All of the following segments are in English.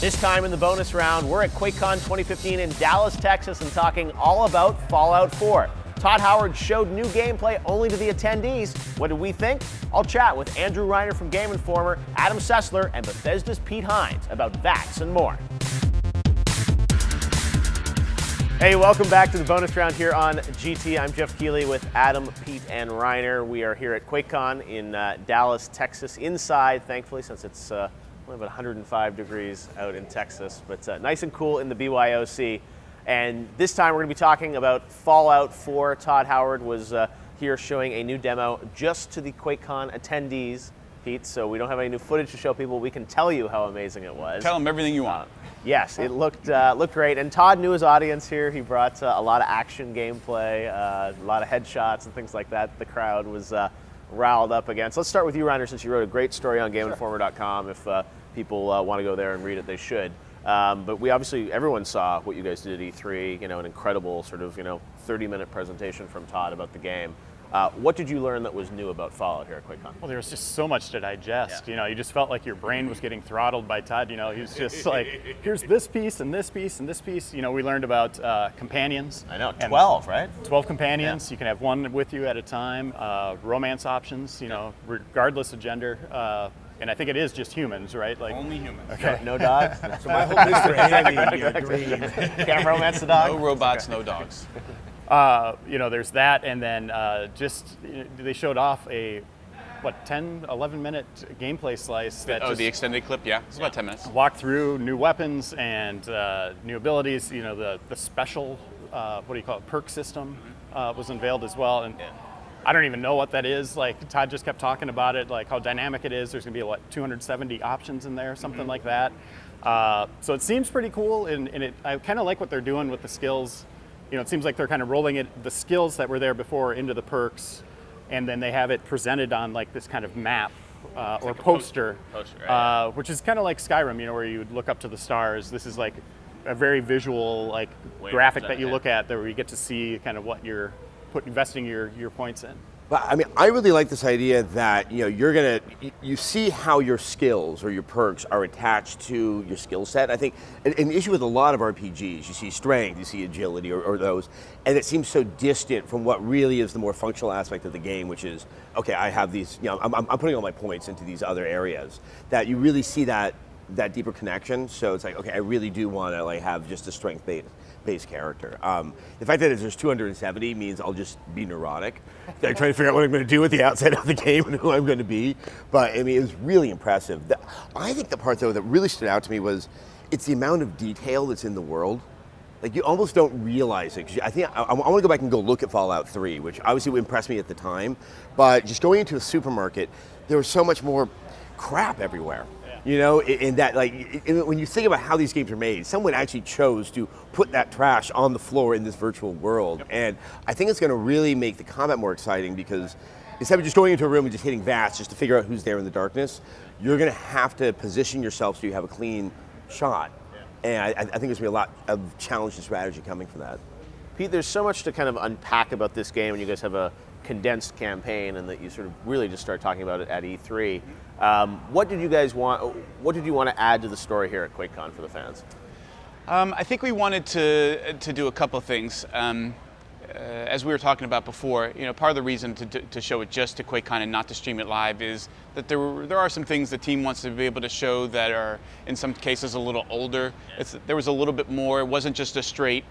This time in the bonus round, we're at QuakeCon 2015 in Dallas, Texas, and talking all about Fallout 4. Todd Howard showed new gameplay only to the attendees. What did we think? I'll chat with Andrew Reiner from Game Informer, Adam Sessler, and Bethesda's Pete Hines about VATS and more. Hey, welcome back to the bonus round here on GT. I'm Jeff Keighley with Adam, Pete, and Reiner. We are here at QuakeCon in Dallas, Texas, inside, thankfully, since it's only about 105 degrees out in Texas, but nice and cool in the BYOC. And this time we're going to be talking about Fallout 4. Todd Howard was here showing a new demo just to the QuakeCon attendees, Pete, so we don't have any new footage to show people. We can tell you how amazing it was. Tell them everything you want. Yes, it looked great, and Todd knew his audience here. He brought a lot of action gameplay, a lot of headshots and things like that. The crowd was riled up against. Let's start with you, Reiner, since you wrote a great story on GameInformer.com. If people want to go there and read it, they should. But we obviously, everyone saw what you guys did at E3, an incredible sort of, 30-minute presentation from Todd about the game. What did you learn that was new about Fallout here at QuakeCon? Well, there was just so much to digest. You just felt like your brain was getting throttled by Todd. He was just like, here's this piece and this piece and this piece. We learned about companions. I know, 12, right? 12 companions. Yeah. You can have one with you at a time. Romance options, regardless of gender. And I think it is just humans, right? Like only humans. Okay. No dogs? So my whole list for Andy, green. Can't romance the dog? No robots, no dogs. There's that, and then they showed off a 11 minute gameplay slice that the extended clip, yeah. It's about 10 minutes. Walked through new weapons and new abilities. The special perk system was unveiled as well, and I don't even know what that is. Like, Todd just kept talking about it, like how dynamic it is. There's gonna be 270 options in there, something like that. So it seems pretty cool, and I kind of like what they're doing with the skills. It seems like they're kind of rolling the skills that were there before into the perks, and then they have it presented on like this kind of map or like poster, right. Which is kind of like Skyrim, where you would look up to the stars. This is like a very visual graphic that you look at, where you get to see kind of what you're investing your points in. But I really like this idea that you see how your skills or your perks are attached to your skill set. I think an issue with a lot of RPGs, you see strength, you see agility, or those, and it seems so distant from what really is the more functional aspect of the game, which is, okay, I have these, I'm putting all my points into these other areas, that you really see that deeper connection. So it's like, okay, I really do want to have just a strength-based character. The fact that there's 270 means I'll just be neurotic. I'm trying to figure out what I'm going to do with the outside of the game and who I'm going to be. But it was really impressive. I think the part though that really stood out to me was it's the amount of detail that's in the world. Like, you almost don't realize it. 'Cause I think I want to go back and go look at Fallout 3, which obviously impressed me at the time. But just going into a supermarket, there was so much more crap everywhere. In that, when you think about how these games are made, someone actually chose to put that trash on the floor in this virtual world. Yep. And I think it's going to really make the combat more exciting, because instead of just going into a room and just hitting VATS just to figure out who's there in the darkness, you're going to have to position yourself so you have a clean shot. Yeah. And I think there's going to be a lot of challenge and strategy coming from that. Pete, there's so much to kind of unpack about this game, and you guys have a condensed campaign, and that you sort of really just start talking about it at E3. What did you guys want? What did you want to add to the story here at QuakeCon for the fans? I think we wanted to do a couple of things. As we were talking about before, part of the reason to show it just to QuakeCon and not to stream it live is that there are some things the team wants to be able to show that are, in some cases, a little older. There was a little bit more. It wasn't just a straight,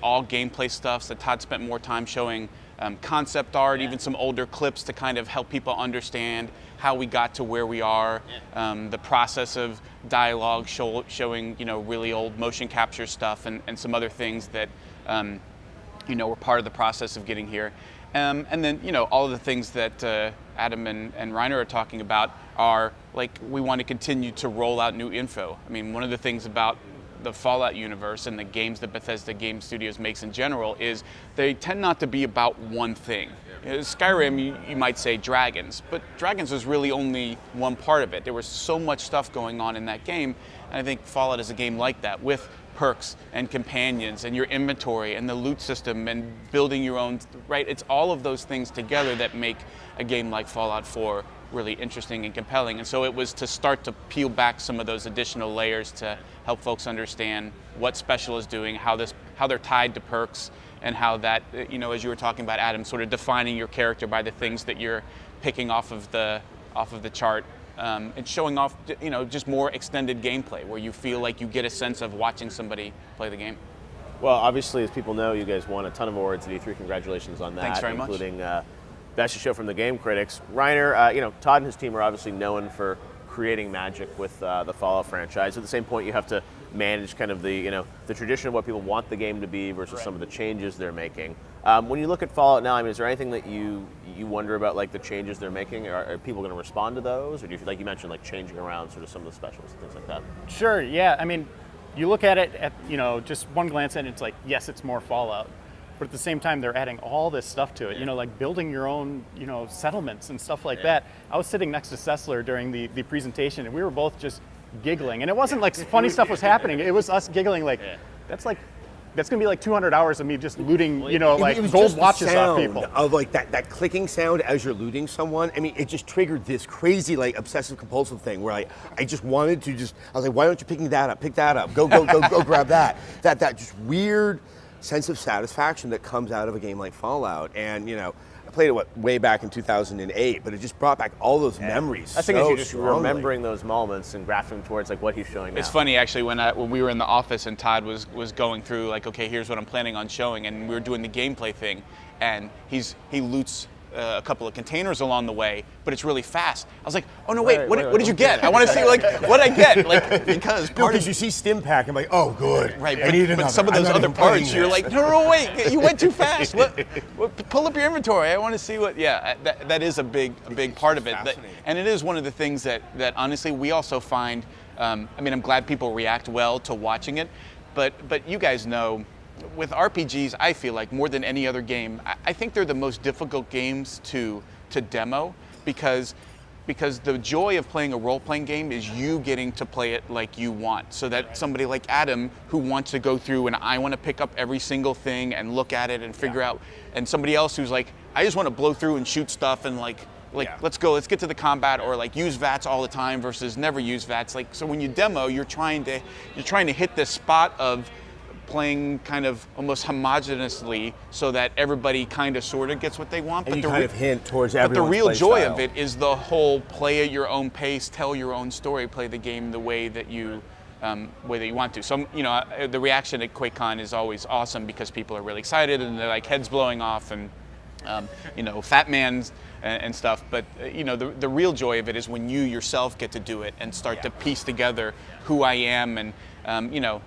all gameplay stuff. So Todd spent more time showing concept art, even some older clips to kind of help people understand how we got to where we are, the process of dialogue, showing really old motion capture stuff and some other things that were part of the process of getting here. And then all of the things that Adam and Reiner are talking about are we want to continue to roll out new info. One of the things about the Fallout universe and the games that Bethesda Game Studios makes in general is they tend not to be about one thing. Skyrim, you might say dragons, but dragons was really only one part of it. There was so much stuff going on in that game, and I think Fallout is a game like that, with perks and companions and your inventory and the loot system and building your own, right? It's all of those things together that make a game like Fallout 4 really interesting and compelling. And so it was to start to peel back some of those additional layers to help folks understand what Special is doing, how they're tied to perks, and how that, as you were talking about, Adam, sort of defining your character by the things that you're picking off of the chart, and showing off, just more extended gameplay where you feel like you get a sense of watching somebody play the game. Well, obviously, as people know, you guys won a ton of awards at E3. Congratulations on that. Thanks very much. Including Best of Show from the Game Critics. Reiner, Todd and his team are obviously known for creating magic with the Fallout franchise. At the same point, you have to manage kind of the tradition of what people want the game to be versus some of the changes they're making. When you look at Fallout now, is there anything that you wonder about, like the changes they're making? Are people going to respond to those, or do you, like you mentioned, like changing around sort of some of the specials and things like that? Sure. Yeah. I mean, you look at it at just one glance and it's like, yes, it's more Fallout, but at the same time they're adding all this stuff to it. Like building your own settlements and stuff like that. I was sitting next to Sessler during the presentation, and we were both just giggling, and it wasn't like funny stuff was happening. It was us giggling like, that's gonna be like 200 hours of me just looting, like gold watches off people. Of like that clicking sound as you're looting someone. I mean, it just triggered this crazy like obsessive compulsive thing where I just wanted to I was like, why aren't you picking that up? Pick that up. Go grab that. That just weird sense of satisfaction that comes out of a game like Fallout. And I played it way back in 2008, but it just brought back all those memories. I think so it's you just strongly. Remembering those moments and grasping towards like what he's showing now. It's funny actually when we were in the office and Todd was going through like, okay, here's what I'm planning on showing, and we were doing the gameplay thing, and he loots a couple of containers along the way, but it's really fast. I was like, oh no, wait, what did you get? I want to see like what I get, like because you see stim pack, I'm like, oh good, right? I need another. But some of those other parts, you're like, no, wait, you went too fast. Pull up your inventory. I want to see what. Yeah, that is a big part of it, and it is one of the things that honestly we also find. I'm glad people react well to watching it, but you guys know. With RPGs, I feel like more than any other game, I think they're the most difficult games to demo because the joy of playing a role-playing game is you getting to play it like you want. So that somebody like Adam, who wants to go through and I want to pick up every single thing and look at it and figure out, and somebody else who's like, I just want to blow through and shoot stuff and let's get to the combat, or like use VATS all the time versus never use VATS. Like, so when you demo, you're trying to hit this spot of playing kind of almost homogeneously so that everybody kind of sort of gets what they want. And you kind of hint towards everyone's But the real play joy style. of it is the whole play at your own pace, tell your own story, play the game the way that you want to. So the reaction at QuakeCon is always awesome because people are really excited and they're like heads blowing off and fat man's and stuff. But the real joy of it is when you yourself get to do it and start to piece together who I am and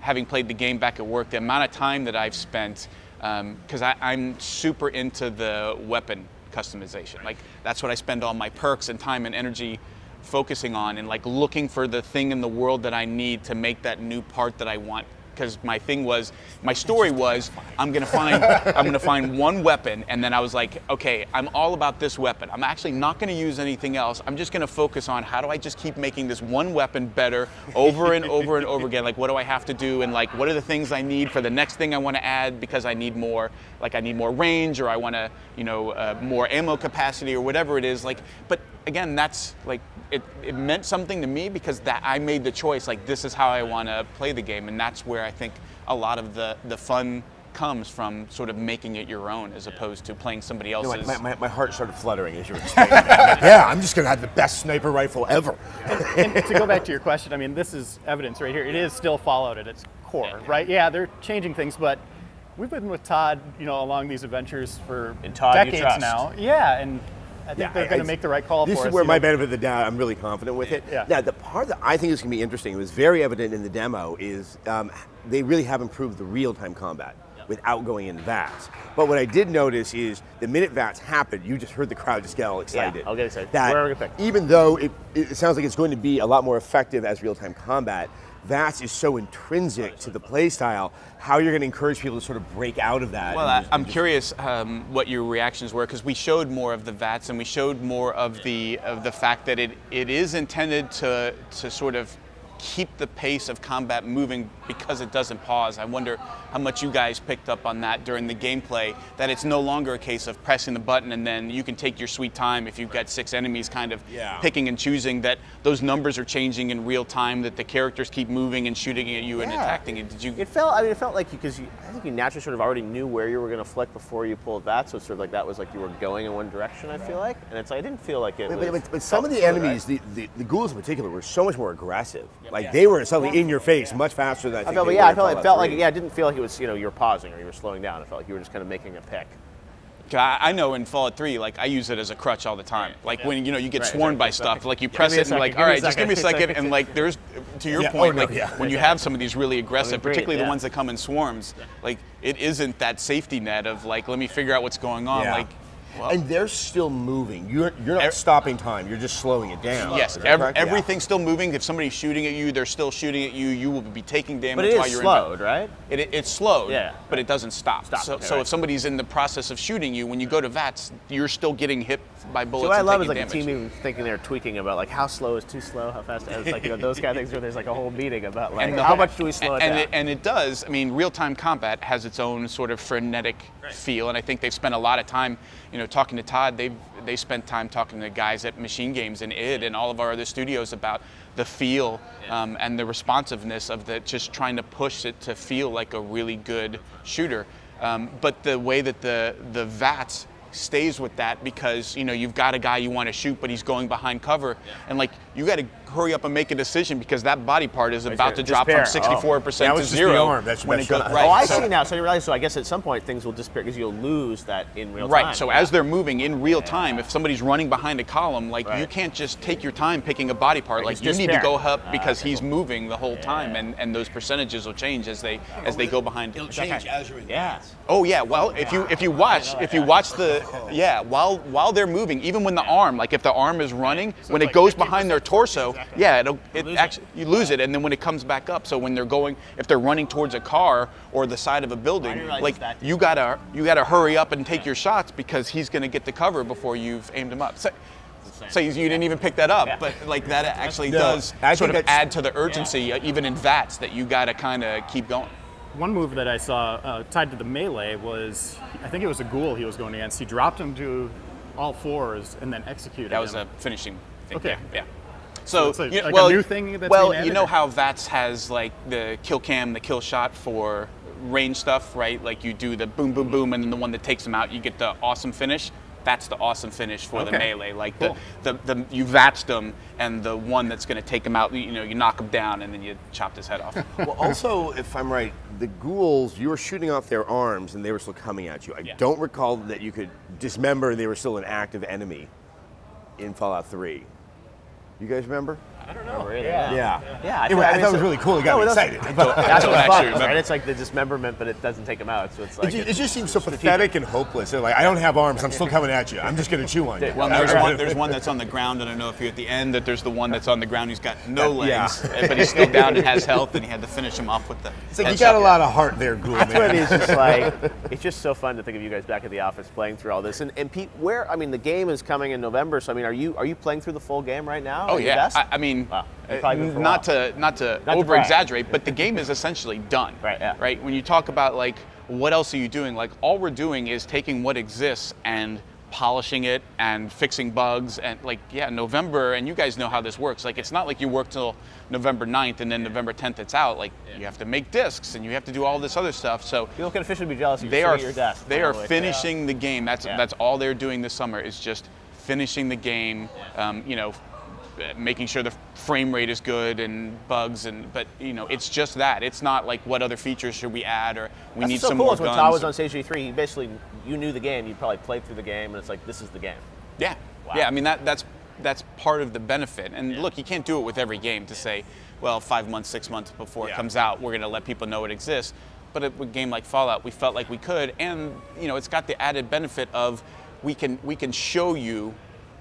having played the game back at work, the amount of time that I've spent, because I'm super into the weapon customization. Like that's what I spend all my perks and time and energy focusing on, and like looking for the thing in the world that I need to make that new part that I want. Because my story was, I'm gonna find one weapon, and then I was like, okay, I'm all about this weapon. I'm actually not gonna use anything else. I'm just gonna focus on how do I just keep making this one weapon better over and over and over again. Like, what do I have to do, and like, what are the things I need for the next thing I want to add because I need more. Like, I need more range, or I want to, more ammo capacity, or whatever it is. Like, but again, that's like it meant something to me because that I made the choice. Like, this is how I want to play the game, and that's where I think a lot of the fun comes from, sort of making it your own as opposed to playing somebody else's. My heart started fluttering as you were explaining that. Yeah, I'm just gonna have the best sniper rifle ever. And to go back to your question, I mean, this is evidence right here. It is still Fallout at its core, right? Yeah, they're changing things, but we've been with Todd, along these adventures for decades now. Yeah, and I think they're going to make the right call for us. This is where my benefit of the doubt, I'm really confident with it. Yeah. Now, the part that I think is going to be interesting, it was very evident in the demo, is they really have improved the real-time combat without going into VATS. But what I did notice is the minute VATS happened, you just heard the crowd just get all excited. Yeah, I'll get excited. That Where are we gonna pick? even though it sounds like it's going to be a lot more effective as real-time combat, VATS is so intrinsic to the play style, how you're going to encourage people to sort of break out of that. Well, I'm curious what your reactions were, because we showed more of the VATS and we showed more of the fact that it is intended to sort of keep the pace of combat moving because it doesn't pause. I wonder how much you guys picked up on that during the gameplay, that it's no longer a case of pressing the button and then you can take your sweet time if you've got 6 enemies kind of picking and choosing, that those numbers are changing in real time, that the characters keep moving and shooting at you and attacking it. Did you? It felt like because I think you naturally sort of already knew where you were going to flick before you pulled that, so it's sort of like that was like you were going in one direction, I feel like. And it's like, I didn't feel like it But some of the enemies, the ghouls in particular, were so much more aggressive. Like they were suddenly in your face much faster than I think they were in Fallout 3. it didn't feel like it was, you were pausing or you were slowing down. It felt like you were just kind of making a pick. I know in Fallout 3, like I use it as a crutch all the time. Like when you get swarmed by stuff, like you press it and like, all right, just give me a second, and like there's, to your point, when you have some of these really aggressive, particularly the ones that come in swarms, like it isn't that safety net of like, let me figure out what's going on. Like, well, and they're still moving. You're not stopping time. You're just slowing it down. Yes, everything's still moving. If somebody's shooting at you, they're still shooting at you. You will be taking damage but while you're slowed, right? It's slowed, but it doesn't stop. So if somebody's in the process of shooting you, when you go to VATS, you're still getting hit by bullets. So what I love is taking like the damage. team even thinking they're tweaking about like how slow is too slow, how fast. It's like those kind of things where there's like a whole meeting about like how much do we slow it down. And it does. I mean, real-time combat has its own sort of frenetic feel, and I think they've spent a lot of time, talking to Todd. They spent time talking to guys at Machine Games and id and all of our other studios about the feel and the responsiveness of just trying to push it to feel like a really good shooter. But the way that the VATS stays with that, because you've got a guy you want to shoot but he's going behind cover, and like you got to hurry up and make a decision because that body part is about to drop from 64% to 0 when it goes right. I see now. So you realize, so I guess at some point things will disappear because you'll lose that in real time. Right. So as they're moving in real time, if somebody's running behind a column, like you can't just take your time picking a body part. Like you need to go up because he's moving the whole time, and those percentages will change as they go behind. It'll change as you're in. Oh yeah. Well, if you watch the while they're moving, even when the arm, like if the arm is running, when it goes behind their torso, you lose it, and then when it comes back up, so when if they're running towards a car or the side of a building, like you gotta hurry up and take your shots because he's gonna get the cover before you've aimed him up. So you didn't even pick that up, but like that actually does sort of add to the urgency, even in VATS, that you gotta kind of keep going. One move that I saw tied to the melee was, I think it was a ghoul he was going against. He dropped him to all fours and then executed him. That was a finishing thing. Okay. Yeah. So it's like a new thing that's being added? you know how VATS has like the kill cam, the kill shot for range stuff, right? Like you do the boom, boom, boom, and then the one that takes them out, you get the awesome finish. That's the awesome finish for the melee. Like cool. the you VATS'd them, and the one that's going to take him out, you knock him down, and then you chopped his head off. Well, also, if I'm right, the ghouls, you were shooting off their arms, and they were still coming at you. I don't recall that you could dismember, and they were still an active enemy in Fallout 3. You guys remember? I don't know. Really? Yeah. I thought it was really cool. It got me excited. That's what's fun, right? It's like the dismemberment, but it doesn't take them out. So it's like it just seems so pathetic and hopeless. They're like, I don't have arms. I'm still coming at you. I'm just going to chew on you. Well, there's one that's on the ground. I don't know if you're at the end. That there's the one that's on the ground. He's got no legs, but he's still down and has health, and he had to finish him off with the. It's like you got a lot of heart there, Ghoul. That's what it is. Just like it's just so fun to think of you guys back at the office playing through all this. And Pete, the game is coming in November. So are you playing through the full game right now? Oh yeah. I mean. Wow. Not to over exaggerate, but the game is essentially done. Right. When you talk about like what else are you doing, like all we're doing is taking what exists and polishing it and fixing bugs, and like November, and you guys know how this works. Like it's not like you work till November 9th and then November 10th it's out. Like you have to make discs and you have to do all this other stuff. So people can officially be jealous. They are finishing the game. That's all they're doing this summer is just finishing the game. Making sure the frame rate is good and bugs, but it's just that. It's not like what other features should we add or we need some more guns. When Todd was on Stage 3, you knew the game. You probably played through the game, and it's like this is the game. Yeah, yeah. I mean that's part of the benefit. And look, you can't do it with every game to say, well, 5 months, 6 months before it comes out, we're going to let people know it exists. But with a game like Fallout, we felt like we could, and it's got the added benefit of we can show you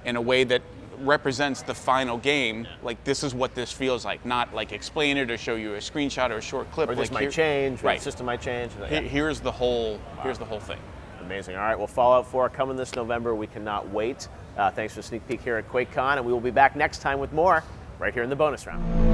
in a way that represents the final game. Like this is what this feels like, not like explain it or show you a screenshot or a short clip. Or this might change, or the system might change. Here's the whole thing. Amazing. All right, well, Fallout 4 coming this November. We cannot wait. Thanks for the sneak peek here at QuakeCon, and we will be back next time with more right here in the bonus round.